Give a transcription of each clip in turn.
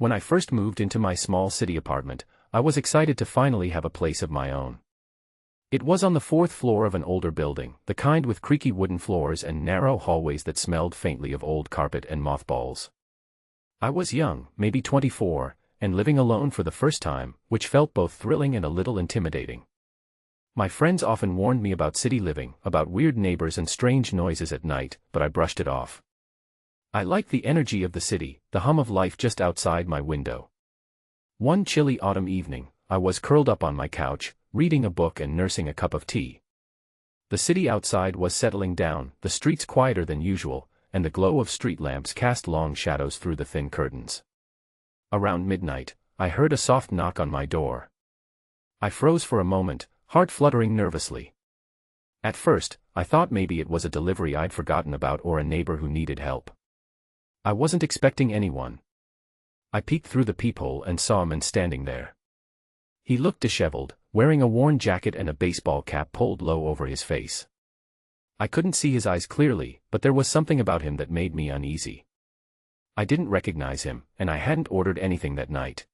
When I first moved into my small city apartment, I was excited to finally have a place of my own. It was on the fourth floor of an older building, the kind with creaky wooden floors and narrow hallways that smelled faintly of old carpet and mothballs. I was young, maybe 24, and living alone for the first time, which felt both thrilling and a little intimidating. My friends often warned me about city living, about weird neighbors and strange noises at night, but I brushed it off. I liked the energy of the city, the hum of life just outside my window. One chilly autumn evening, I was curled up on my couch, reading a book and nursing a cup of tea. The city outside was settling down, the streets quieter than usual, and the glow of street lamps cast long shadows through the thin curtains. Around midnight, I heard a soft knock on my door. I froze for a moment, heart fluttering nervously. At first, I thought maybe it was a delivery I'd forgotten about or a neighbor who needed help. I wasn't expecting anyone. I peeked through the peephole and saw a man standing there. He looked disheveled, wearing a worn jacket and a baseball cap pulled low over his face. I couldn't see his eyes clearly, but there was something about him that made me uneasy. I didn't recognize him, and I hadn't ordered anything that night.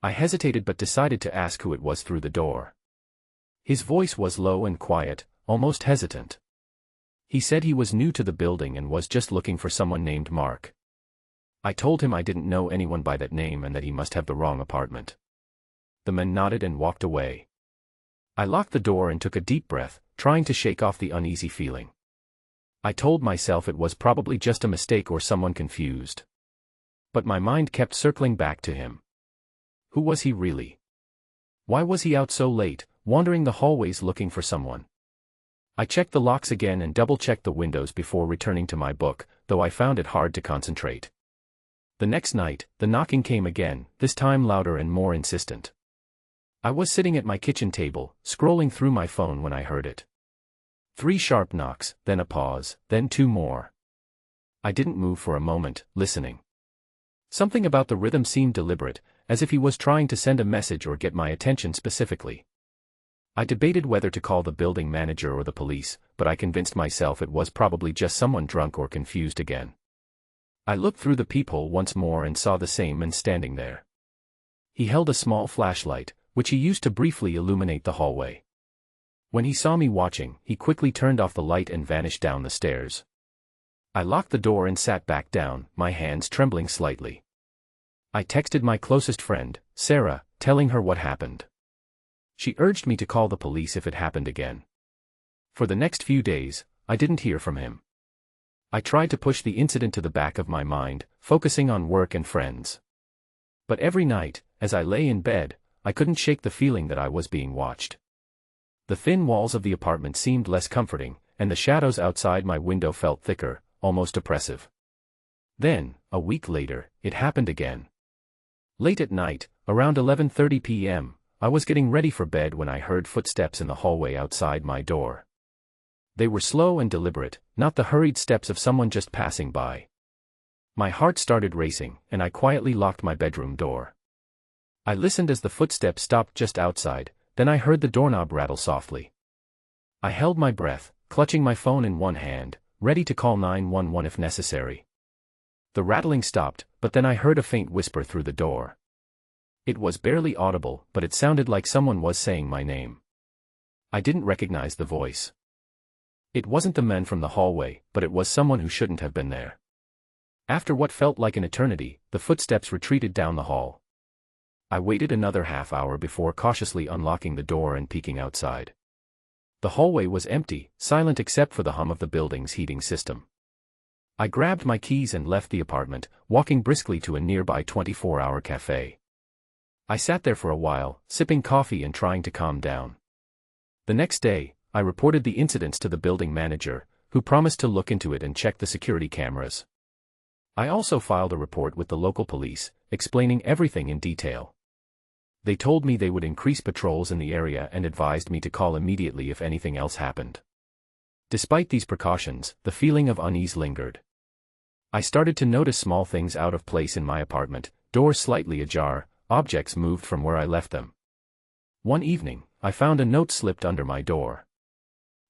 I hesitated but decided to ask who it was through the door. His voice was low and quiet, almost hesitant. He said he was new to the building and was just looking for someone named Mark. I told him I didn't know anyone by that name and that he must have the wrong apartment. The man nodded and walked away. I locked the door and took a deep breath, trying to shake off the uneasy feeling. I told myself it was probably just a mistake or someone confused. But my mind kept circling back to him. Who was he really? Why was he out so late, wandering the hallways looking for someone? I checked the locks again and double-checked the windows before returning to my book, though I found it hard to concentrate. The next night, the knocking came again, this time louder and more insistent. I was sitting at my kitchen table, scrolling through my phone when I heard it. 3 sharp knocks, then a pause, then 2 more. I didn't move for a moment, listening. Something about the rhythm seemed deliberate, as if he was trying to send a message or get my attention specifically. I debated whether to call the building manager or the police, but I convinced myself it was probably just someone drunk or confused again. I looked through the peephole once more and saw the same man standing there. He held a small flashlight, which he used to briefly illuminate the hallway. When he saw me watching, he quickly turned off the light and vanished down the stairs. I locked the door and sat back down, my hands trembling slightly. I texted my closest friend, Sarah, telling her what happened. She urged me to call the police if it happened again. For the next few days, I didn't hear from him. I tried to push the incident to the back of my mind, focusing on work and friends. But every night, as I lay in bed, I couldn't shake the feeling that I was being watched. The thin walls of the apartment seemed less comforting, and the shadows outside my window felt thicker, almost oppressive. Then, a week later, it happened again. Late at night, around 11:30 p.m., I was getting ready for bed when I heard footsteps in the hallway outside my door. They were slow and deliberate, not the hurried steps of someone just passing by. My heart started racing, and I quietly locked my bedroom door. I listened as the footsteps stopped just outside, then I heard the doorknob rattle softly. I held my breath, clutching my phone in one hand, ready to call 911 if necessary. The rattling stopped, but then I heard a faint whisper through the door. It was barely audible, but it sounded like someone was saying my name. I didn't recognize the voice. It wasn't the man from the hallway, but it was someone who shouldn't have been there. After what felt like an eternity, the footsteps retreated down the hall. I waited another half hour before cautiously unlocking the door and peeking outside. The hallway was empty, silent except for the hum of the building's heating system. I grabbed my keys and left the apartment, walking briskly to a nearby 24-hour cafe. I sat there for a while, sipping coffee and trying to calm down. The next day, I reported the incidents to the building manager, who promised to look into it and check the security cameras. I also filed a report with the local police, explaining everything in detail. They told me they would increase patrols in the area and advised me to call immediately if anything else happened. Despite these precautions, the feeling of unease lingered. I started to notice small things out of place in my apartment, doors slightly ajar, objects moved from where I left them. One evening, I found a note slipped under my door.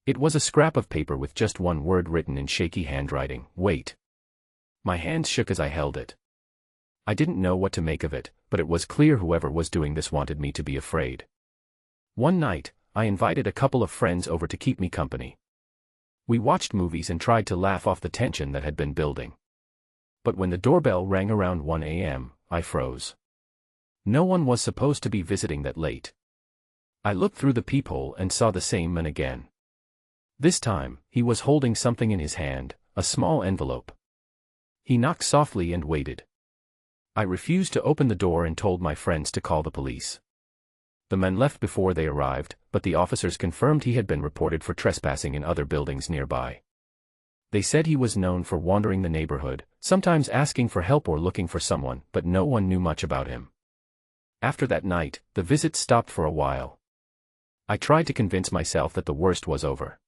It was a scrap of paper with just one word written in shaky handwriting: wait. My hands shook as I held it. I didn't know what to make of it, but it was clear whoever was doing this wanted me to be afraid. One night, I invited a couple of friends over to keep me company. We watched movies and tried to laugh off the tension that had been building. But when the doorbell rang around 1 a.m., I froze. No one was supposed to be visiting that late. I looked through the peephole and saw the same man again. This time, he was holding something in his hand, a small envelope. He knocked softly and waited. I refused to open the door and told my friends to call the police. The men left before they arrived, but the officers confirmed he had been reported for trespassing in other buildings nearby. They said he was known for wandering the neighborhood, sometimes asking for help or looking for someone, but no one knew much about him. After that night, the visits stopped for a while. I tried to convince myself that the worst was over.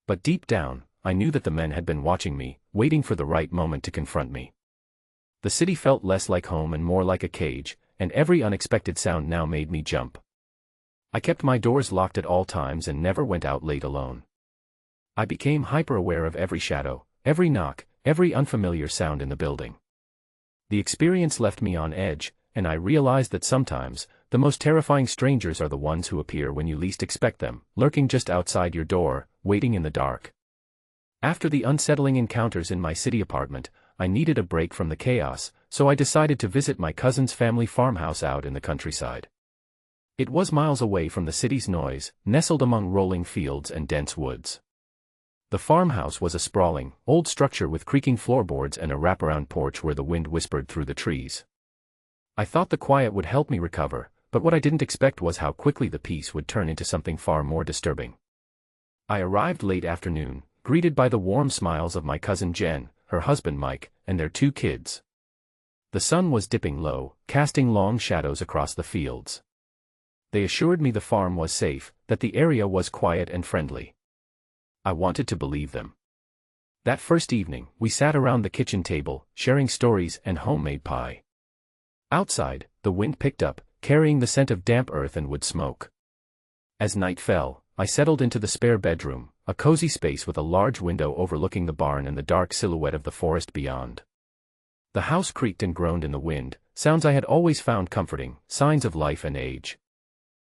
But deep down, I knew that the men had been watching me, waiting for the right moment to confront me. The city felt less like home and more like a cage, and every unexpected sound now made me jump. I kept my doors locked at all times and never went out late alone. I became hyper-aware of every shadow, every knock, every unfamiliar sound in the building. The experience left me on edge, and I realized that sometimes, the most terrifying strangers are the ones who appear when you least expect them, lurking just outside your door, waiting in the dark. After the unsettling encounters in my city apartment, I needed a break from the chaos, so I decided to visit my cousin's family farmhouse out in the countryside. It was miles away from the city's noise, nestled among rolling fields and dense woods. The farmhouse was a sprawling, old structure with creaking floorboards and a wraparound porch where the wind whispered through the trees. I thought the quiet would help me recover, but what I didn't expect was how quickly the peace would turn into something far more disturbing. I arrived late afternoon, greeted by the warm smiles of my cousin Jen, her husband Mike, and their 2 kids. The sun was dipping low, casting long shadows across the fields. They assured me the farm was safe, that the area was quiet and friendly. I wanted to believe them. That first evening, we sat around the kitchen table, sharing stories and homemade pie. Outside, the wind picked up, carrying the scent of damp earth and wood smoke. As night fell, I settled into the spare bedroom, a cozy space with a large window overlooking the barn and the dark silhouette of the forest beyond. The house creaked and groaned in the wind, sounds I had always found comforting, signs of life and age.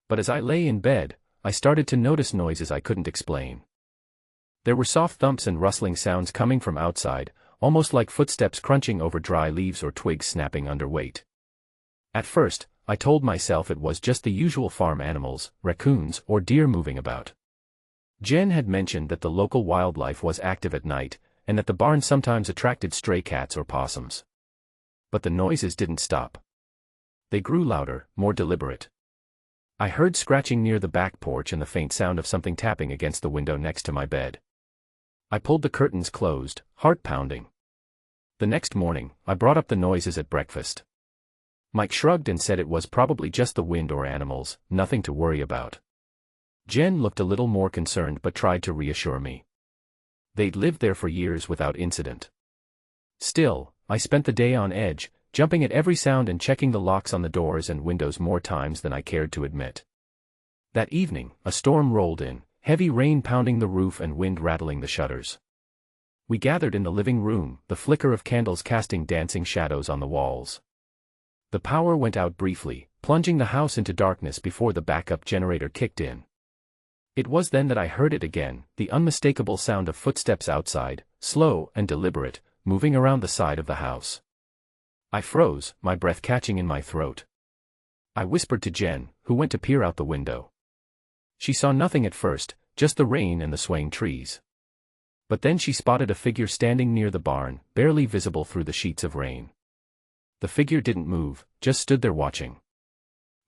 But as I lay in bed, I started to notice noises I couldn't explain. There were soft thumps and rustling sounds coming from outside, almost like footsteps crunching over dry leaves or twigs snapping under weight. At first, I told myself it was just the usual farm animals, raccoons or deer moving about. Jen had mentioned that the local wildlife was active at night, and that the barn sometimes attracted stray cats or possums. But the noises didn't stop. They grew louder, more deliberate. I heard scratching near the back porch and the faint sound of something tapping against the window next to my bed. I pulled the curtains closed, heart pounding. The next morning, I brought up the noises at breakfast. Mike shrugged and said it was probably just the wind or animals, nothing to worry about. Jen looked a little more concerned but tried to reassure me. They'd lived there for years without incident. Still, I spent the day on edge, jumping at every sound and checking the locks on the doors and windows more times than I cared to admit. That evening, a storm rolled in, heavy rain pounding the roof and wind rattling the shutters. We gathered in the living room, the flicker of candles casting dancing shadows on the walls. The power went out briefly, plunging the house into darkness before the backup generator kicked in. It was then that I heard it again, the unmistakable sound of footsteps outside, slow and deliberate, moving around the side of the house. I froze, my breath catching in my throat. I whispered to Jen, who went to peer out the window. She saw nothing at first, just the rain and the swaying trees. But then she spotted a figure standing near the barn, barely visible through the sheets of rain. The figure didn't move, just stood there watching.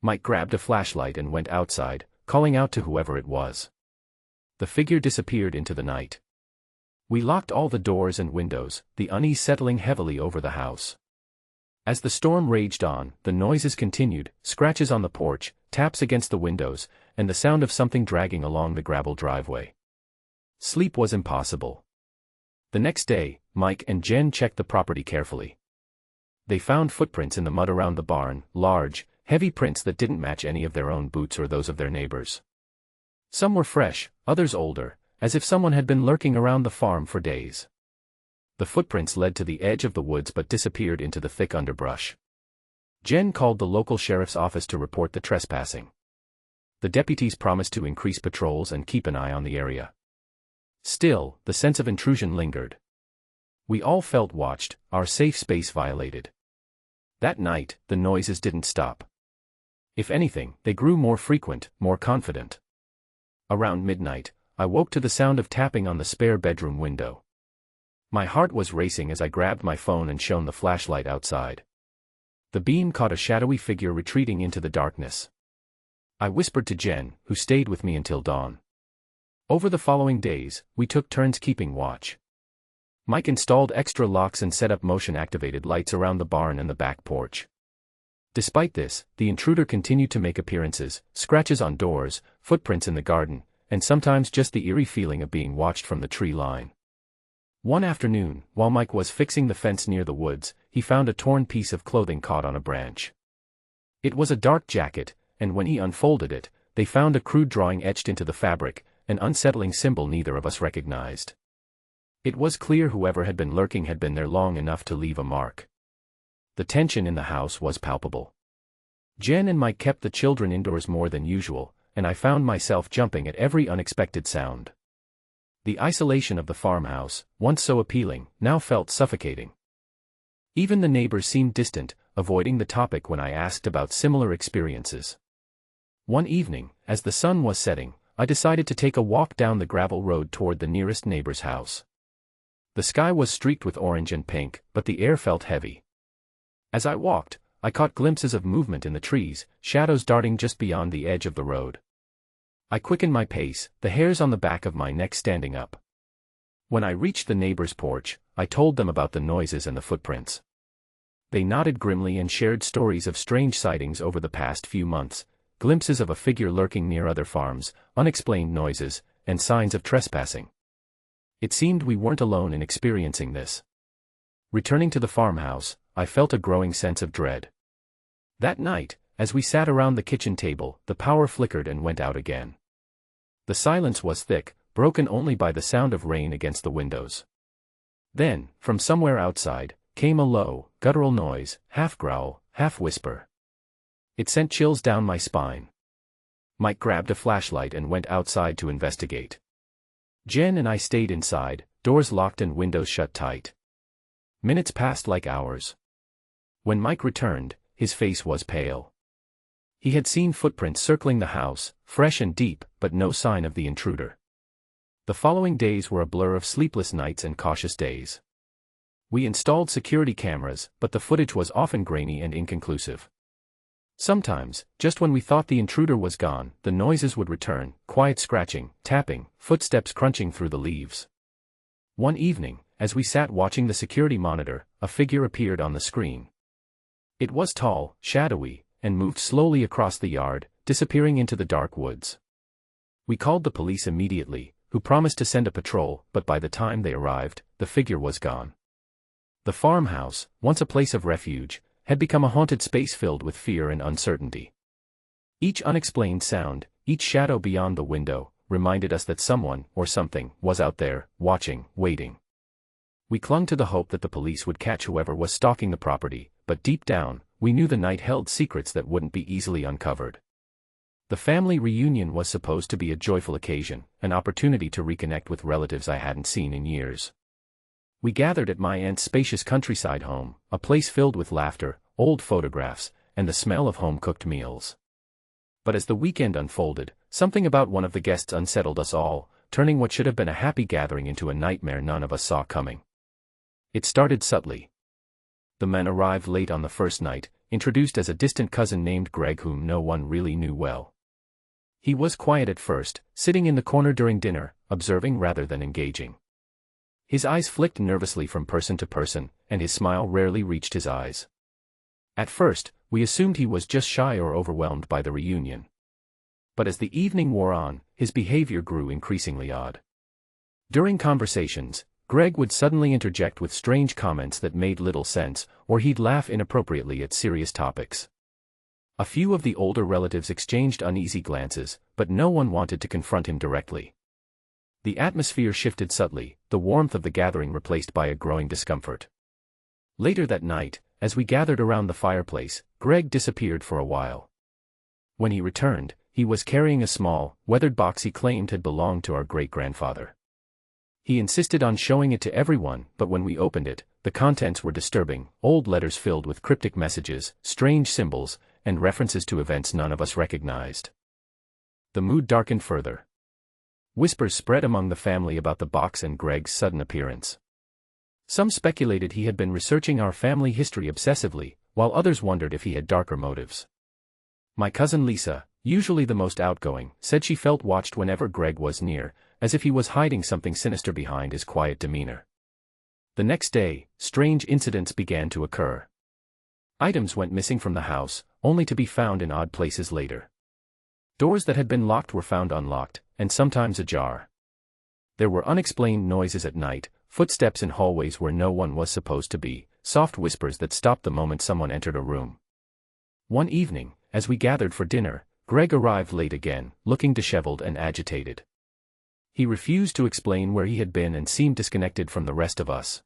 Mike grabbed a flashlight and went outside, calling out to whoever it was. The figure disappeared into the night. We locked all the doors and windows, the unease settling heavily over the house. As the storm raged on, the noises continued, scratches on the porch, taps against the windows, and the sound of something dragging along the gravel driveway. Sleep was impossible. The next day, Mike and Jen checked the property carefully. They found footprints in the mud around the barn, large, heavy prints that didn't match any of their own boots or those of their neighbors. Some were fresh, others older, as if someone had been lurking around the farm for days. The footprints led to the edge of the woods but disappeared into the thick underbrush. Jen called the local sheriff's office to report the trespassing. The deputies promised to increase patrols and keep an eye on the area. Still, the sense of intrusion lingered. We all felt watched, our safe space violated. That night, the noises didn't stop. If anything, they grew more frequent, more confident. Around midnight, I woke to the sound of tapping on the spare bedroom window. My heart was racing as I grabbed my phone and shone the flashlight outside. The beam caught a shadowy figure retreating into the darkness. I whispered to Jen, who stayed with me until dawn. Over the following days, we took turns keeping watch. Mike installed extra locks and set up motion-activated lights around the barn and the back porch. Despite this, the intruder continued to make appearances, scratches on doors, footprints in the garden, and sometimes just the eerie feeling of being watched from the tree line. One afternoon, while Mike was fixing the fence near the woods, he found a torn piece of clothing caught on a branch. It was a dark jacket, and when he unfolded it, they found a crude drawing etched into the fabric, an unsettling symbol neither of us recognized. It was clear whoever had been lurking had been there long enough to leave a mark. The tension in the house was palpable. Jen and Mike kept the children indoors more than usual, and I found myself jumping at every unexpected sound. The isolation of the farmhouse, once so appealing, now felt suffocating. Even the neighbors seemed distant, avoiding the topic when I asked about similar experiences. One evening, as the sun was setting, I decided to take a walk down the gravel road toward the nearest neighbor's house. The sky was streaked with orange and pink, but the air felt heavy. As I walked, I caught glimpses of movement in the trees, shadows darting just beyond the edge of the road. I quickened my pace, the hairs on the back of my neck standing up. When I reached the neighbor's porch, I told them about the noises and the footprints. They nodded grimly and shared stories of strange sightings over the past few months, glimpses of a figure lurking near other farms, unexplained noises, and signs of trespassing. It seemed we weren't alone in experiencing this. Returning to the farmhouse, I felt a growing sense of dread. That night, as we sat around the kitchen table, the power flickered and went out again. The silence was thick, broken only by the sound of rain against the windows. Then, from somewhere outside, came a low, guttural noise, half growl, half whisper. It sent chills down my spine. Mike grabbed a flashlight and went outside to investigate. Jen and I stayed inside, doors locked and windows shut tight. Minutes passed like hours. When Mike returned, his face was pale. He had seen footprints circling the house, fresh and deep, but no sign of the intruder. The following days were a blur of sleepless nights and cautious days. We installed security cameras, but the footage was often grainy and inconclusive. Sometimes, just when we thought the intruder was gone, the noises would return, quiet scratching, tapping, footsteps crunching through the leaves. One evening, as we sat watching the security monitor, a figure appeared on the screen. It was tall, shadowy, and moved slowly across the yard, disappearing into the dark woods. We called the police immediately, who promised to send a patrol, but by the time they arrived, the figure was gone. The farmhouse, once a place of refuge, had become a haunted space filled with fear and uncertainty. Each unexplained sound, each shadow beyond the window, reminded us that someone, or something, was out there, watching, waiting. We clung to the hope that the police would catch whoever was stalking the property, but deep down, we knew the night held secrets that wouldn't be easily uncovered. The family reunion was supposed to be a joyful occasion, an opportunity to reconnect with relatives I hadn't seen in years. We gathered at my aunt's spacious countryside home, a place filled with laughter, old photographs, and the smell of home-cooked meals. But as the weekend unfolded, something about one of the guests unsettled us all, turning what should have been a happy gathering into a nightmare none of us saw coming. It started subtly. The man arrived late on the first night, introduced as a distant cousin named Greg whom no one really knew well. He was quiet at first, sitting in the corner during dinner, observing rather than engaging. His eyes flicked nervously from person to person, and his smile rarely reached his eyes. At first, we assumed he was just shy or overwhelmed by the reunion. But as the evening wore on, his behavior grew increasingly odd. During conversations, Greg would suddenly interject with strange comments that made little sense, or he'd laugh inappropriately at serious topics. A few of the older relatives exchanged uneasy glances, but no one wanted to confront him directly. The atmosphere shifted subtly, the warmth of the gathering replaced by a growing discomfort. Later that night, as we gathered around the fireplace, Greg disappeared for a while. When he returned, he was carrying a small, weathered box he claimed had belonged to our great-grandfather. He insisted on showing it to everyone, but when we opened it, the contents were disturbing: old letters filled with cryptic messages, strange symbols, and references to events none of us recognized. The mood darkened further. Whispers spread among the family about the box and Greg's sudden appearance. Some speculated he had been researching our family history obsessively, while others wondered if he had darker motives. My cousin Lisa, usually the most outgoing, said she felt watched whenever Greg was near, as if he was hiding something sinister behind his quiet demeanor. The next day, strange incidents began to occur. Items went missing from the house, only to be found in odd places later. Doors that had been locked were found unlocked, and sometimes ajar. There were unexplained noises at night, footsteps in hallways where no one was supposed to be, soft whispers that stopped the moment someone entered a room. One evening, as we gathered for dinner, Greg arrived late again, looking disheveled and agitated. He refused to explain where he had been and seemed disconnected from the rest of us.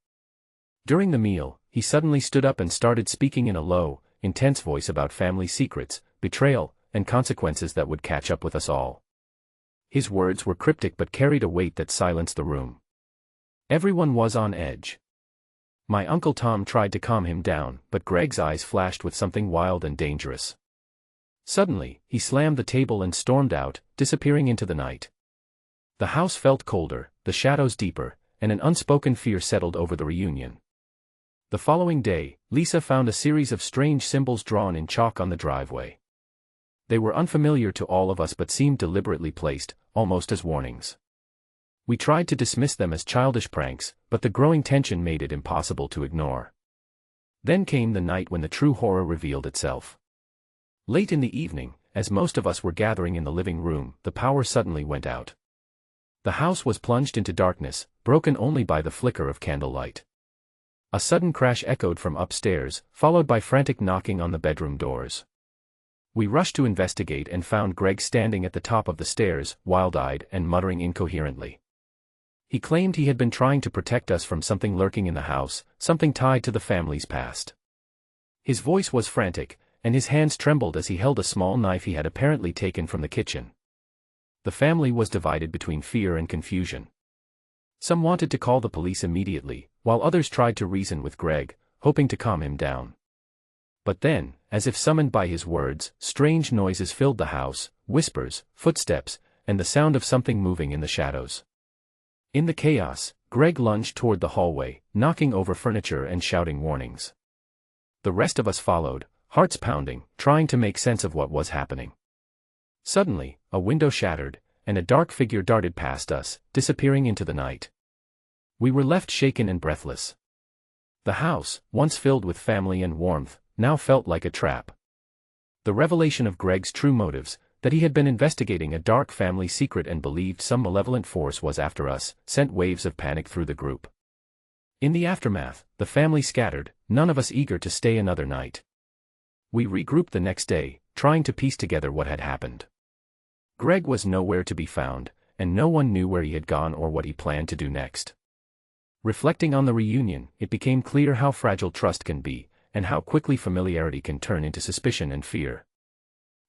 During the meal, he suddenly stood up and started speaking in a low, intense voice about family secrets, betrayal, and consequences that would catch up with us all. His words were cryptic but carried a weight that silenced the room. Everyone was on edge. My Uncle Tom tried to calm him down, but Greg's eyes flashed with something wild and dangerous. Suddenly, he slammed the table and stormed out, disappearing into the night. The house felt colder, the shadows deeper, and an unspoken fear settled over the reunion. The following day, Lisa found a series of strange symbols drawn in chalk on the driveway. They were unfamiliar to all of us but seemed deliberately placed, almost as warnings. We tried to dismiss them as childish pranks, but the growing tension made it impossible to ignore. Then came the night when the true horror revealed itself. Late in the evening, as most of us were gathering in the living room, the power suddenly went out. The house was plunged into darkness, broken only by the flicker of candlelight. A sudden crash echoed from upstairs, followed by frantic knocking on the bedroom doors. We rushed to investigate and found Greg standing at the top of the stairs, wild-eyed and muttering incoherently. He claimed he had been trying to protect us from something lurking in the house, something tied to the family's past. His voice was frantic, and his hands trembled as he held a small knife he had apparently taken from the kitchen. The family was divided between fear and confusion. Some wanted to call the police immediately, while others tried to reason with Greg, hoping to calm him down. But then, as if summoned by his words, strange noises filled the house, whispers, footsteps, and the sound of something moving in the shadows. In the chaos, Greg lunged toward the hallway, knocking over furniture and shouting warnings. The rest of us followed, hearts pounding, trying to make sense of what was happening. Suddenly, a window shattered, and a dark figure darted past us, disappearing into the night. We were left shaken and breathless. The house, once filled with family and warmth, now felt like a trap. The revelation of Greg's true motives, that he had been investigating a dark family secret and believed some malevolent force was after us, sent waves of panic through the group. In the aftermath, the family scattered, none of us eager to stay another night. We regrouped the next day, trying to piece together what had happened. Greg was nowhere to be found, and no one knew where he had gone or what he planned to do next. Reflecting on the reunion, it became clear how fragile trust can be, and how quickly familiarity can turn into suspicion and fear.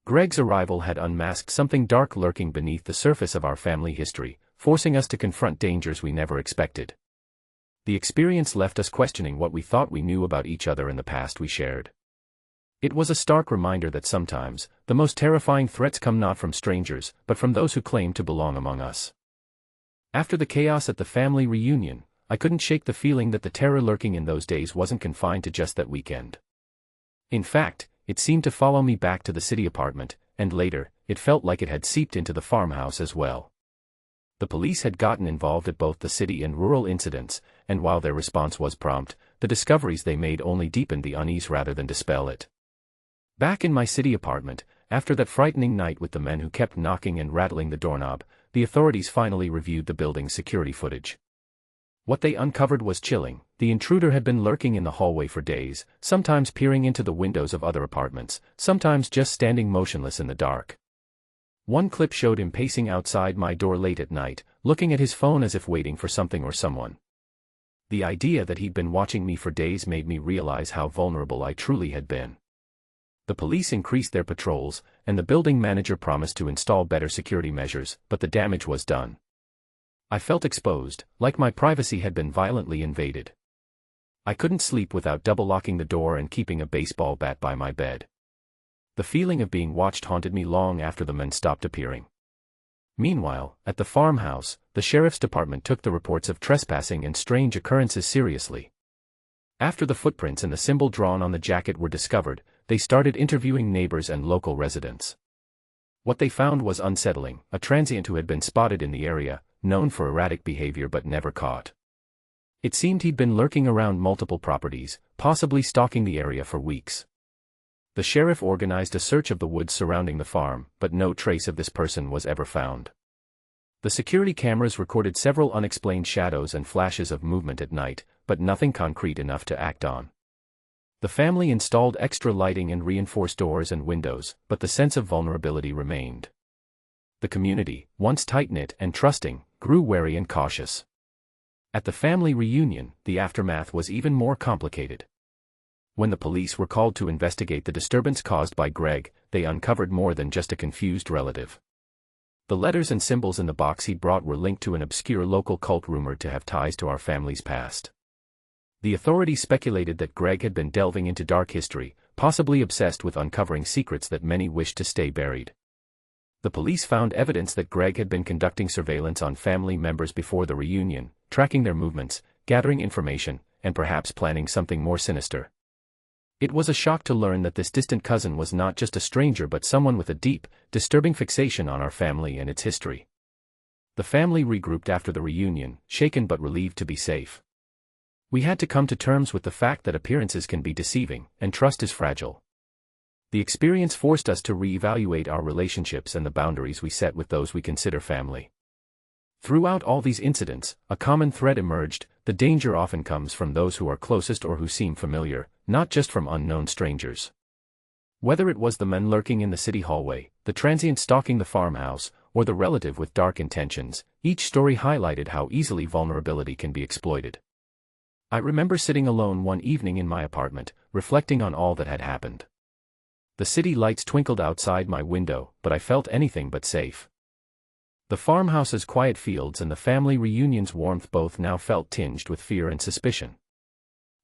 Greg's arrival had unmasked something dark lurking beneath the surface of our family history, forcing us to confront dangers we never expected. The experience left us questioning what we thought we knew about each other and the past we shared. It was a stark reminder that sometimes, the most terrifying threats come not from strangers, but from those who claim to belong among us. After the chaos at the family reunion, I couldn't shake the feeling that the terror lurking in those days wasn't confined to just that weekend. In fact, it seemed to follow me back to the city apartment, and later, it felt like it had seeped into the farmhouse as well. The police had gotten involved at both the city and rural incidents, and while their response was prompt, the discoveries they made only deepened the unease rather than dispel it. Back in my city apartment, after that frightening night with the men who kept knocking and rattling the doorknob, the authorities finally reviewed the building's security footage. What they uncovered was chilling. The intruder had been lurking in the hallway for days, sometimes peering into the windows of other apartments, sometimes just standing motionless in the dark. One clip showed him pacing outside my door late at night, looking at his phone as if waiting for something or someone. The idea that he'd been watching me for days made me realize how vulnerable I truly had been. The police increased their patrols, and the building manager promised to install better security measures, but the damage was done. I felt exposed, like my privacy had been violently invaded. I couldn't sleep without double-locking the door and keeping a baseball bat by my bed. The feeling of being watched haunted me long after the men stopped appearing. Meanwhile, at the farmhouse, the sheriff's department took the reports of trespassing and strange occurrences seriously. After the footprints and the symbol drawn on the jacket were discovered, they started interviewing neighbors and local residents. What they found was unsettling: a transient who had been spotted in the area, known for erratic behavior but never caught. It seemed he'd been lurking around multiple properties, possibly stalking the area for weeks. The sheriff organized a search of the woods surrounding the farm, but no trace of this person was ever found. The security cameras recorded several unexplained shadows and flashes of movement at night, but nothing concrete enough to act on. The family installed extra lighting and reinforced doors and windows, but the sense of vulnerability remained. The community, once tight-knit and trusting, grew wary and cautious. At the family reunion, the aftermath was even more complicated. When the police were called to investigate the disturbance caused by Greg, they uncovered more than just a confused relative. The letters and symbols in the box he brought were linked to an obscure local cult rumored to have ties to our family's past. The authorities speculated that Greg had been delving into dark history, possibly obsessed with uncovering secrets that many wished to stay buried. The police found evidence that Greg had been conducting surveillance on family members before the reunion, tracking their movements, gathering information, and perhaps planning something more sinister. It was a shock to learn that this distant cousin was not just a stranger but someone with a deep, disturbing fixation on our family and its history. The family regrouped after the reunion, shaken but relieved to be safe. We had to come to terms with the fact that appearances can be deceiving, and trust is fragile. The experience forced us to re-evaluate our relationships and the boundaries we set with those we consider family. Throughout all these incidents, a common thread emerged: the danger often comes from those who are closest or who seem familiar, not just from unknown strangers. Whether it was the men lurking in the city hallway, the transient stalking the farmhouse, or the relative with dark intentions, each story highlighted how easily vulnerability can be exploited. I remember sitting alone one evening in my apartment, reflecting on all that had happened. The city lights twinkled outside my window, but I felt anything but safe. The farmhouse's quiet fields and the family reunion's warmth both now felt tinged with fear and suspicion.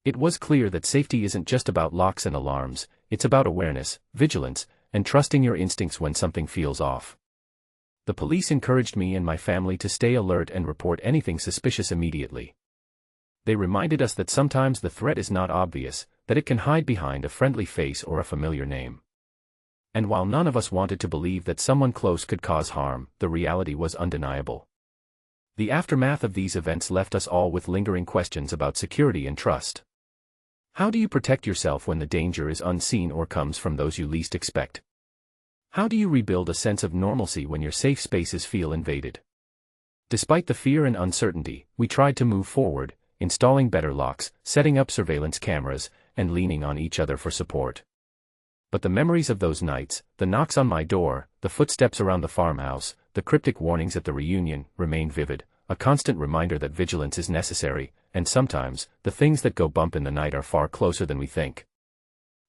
It was clear that safety isn't just about locks and alarms, it's about awareness, vigilance, and trusting your instincts when something feels off. The police encouraged me and my family to stay alert and report anything suspicious immediately. They reminded us that sometimes the threat is not obvious, that it can hide behind a friendly face or a familiar name. And while none of us wanted to believe that someone close could cause harm, the reality was undeniable. The aftermath of these events left us all with lingering questions about security and trust. How do you protect yourself when the danger is unseen or comes from those you least expect? How do you rebuild a sense of normalcy when your safe spaces feel invaded? Despite the fear and uncertainty, we tried to move forward, installing better locks, setting up surveillance cameras, and leaning on each other for support. But the memories of those nights, the knocks on my door, the footsteps around the farmhouse, the cryptic warnings at the reunion, remain vivid, a constant reminder that vigilance is necessary, and sometimes, the things that go bump in the night are far closer than we think.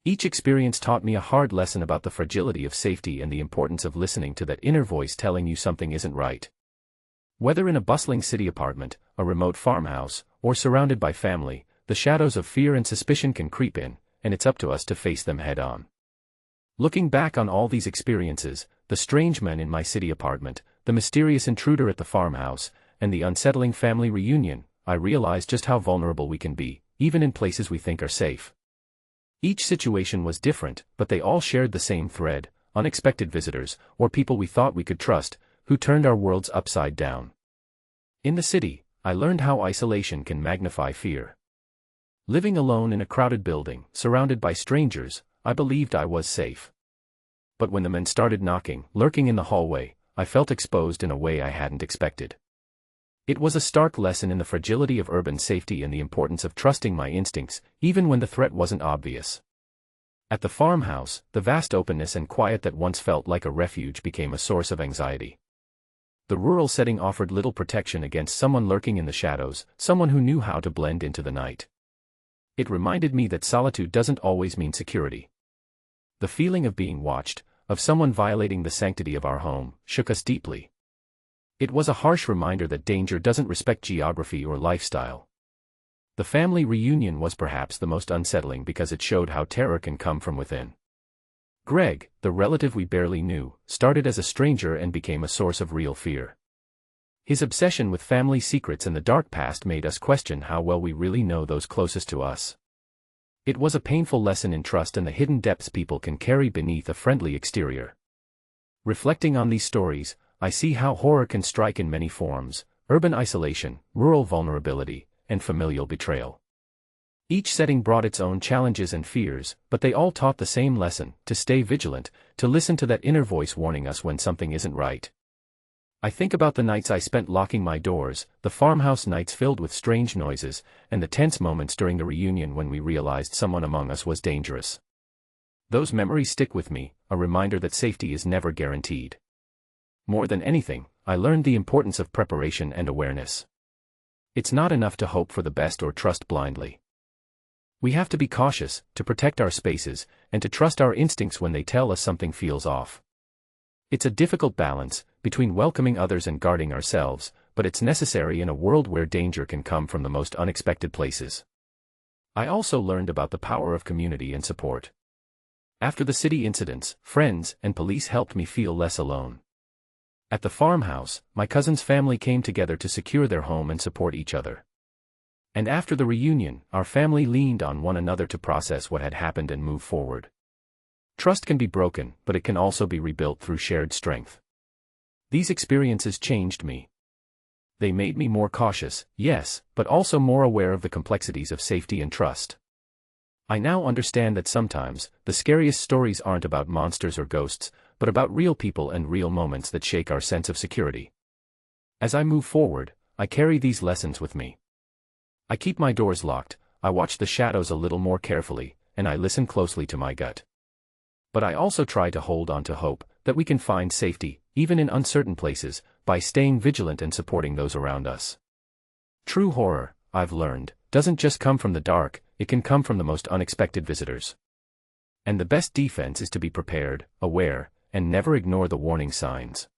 Each experience taught me a hard lesson about the fragility of safety and the importance of listening to that inner voice telling you something isn't right. Whether in a bustling city apartment, a remote farmhouse, or surrounded by family, the shadows of fear and suspicion can creep in, and it's up to us to face them head-on. Looking back on all these experiences, the strange men in my city apartment, the mysterious intruder at the farmhouse, and the unsettling family reunion, I realized just how vulnerable we can be, even in places we think are safe. Each situation was different, but they all shared the same thread: unexpected visitors, or people we thought we could trust, who turned our worlds upside down. In the city, I learned how isolation can magnify fear. Living alone in a crowded building, surrounded by strangers, I believed I was safe. But when the men started knocking, lurking in the hallway, I felt exposed in a way I hadn't expected. It was a stark lesson in the fragility of urban safety and the importance of trusting my instincts, even when the threat wasn't obvious. At the farmhouse, the vast openness and quiet that once felt like a refuge became a source of anxiety. The rural setting offered little protection against someone lurking in the shadows, someone who knew how to blend into the night. It reminded me that solitude doesn't always mean security. The feeling of being watched, of someone violating the sanctity of our home, shook us deeply. It was a harsh reminder that danger doesn't respect geography or lifestyle. The family reunion was perhaps the most unsettling because it showed how terror can come from within. Greg, the relative we barely knew, started as a stranger and became a source of real fear. His obsession with family secrets and the dark past made us question how well we really know those closest to us. It was a painful lesson in trust and the hidden depths people can carry beneath a friendly exterior. Reflecting on these stories, I see how horror can strike in many forms: urban isolation, rural vulnerability, and familial betrayal. Each setting brought its own challenges and fears, but they all taught the same lesson: to stay vigilant, to listen to that inner voice warning us when something isn't right. I think about the nights I spent locking my doors, the farmhouse nights filled with strange noises, and the tense moments during the reunion when we realized someone among us was dangerous. Those memories stick with me, a reminder that safety is never guaranteed. More than anything, I learned the importance of preparation and awareness. It's not enough to hope for the best or trust blindly. We have to be cautious, to protect our spaces, and to trust our instincts when they tell us something feels off. It's a difficult balance, between welcoming others and guarding ourselves, but it's necessary in a world where danger can come from the most unexpected places. I also learned about the power of community and support. After the city incidents, friends and police helped me feel less alone. At the farmhouse, my cousin's family came together to secure their home and support each other. And after the reunion, our family leaned on one another to process what had happened and move forward. Trust can be broken, but it can also be rebuilt through shared strength. These experiences changed me. They made me more cautious, yes, but also more aware of the complexities of safety and trust. I now understand that sometimes, the scariest stories aren't about monsters or ghosts, but about real people and real moments that shake our sense of security. As I move forward, I carry these lessons with me. I keep my doors locked, I watch the shadows a little more carefully, and I listen closely to my gut. But I also try to hold on to hope, that we can find safety, even in uncertain places, by staying vigilant and supporting those around us. True horror, I've learned, doesn't just come from the dark, it can come from the most unexpected visitors. And the best defense is to be prepared, aware, and never ignore the warning signs.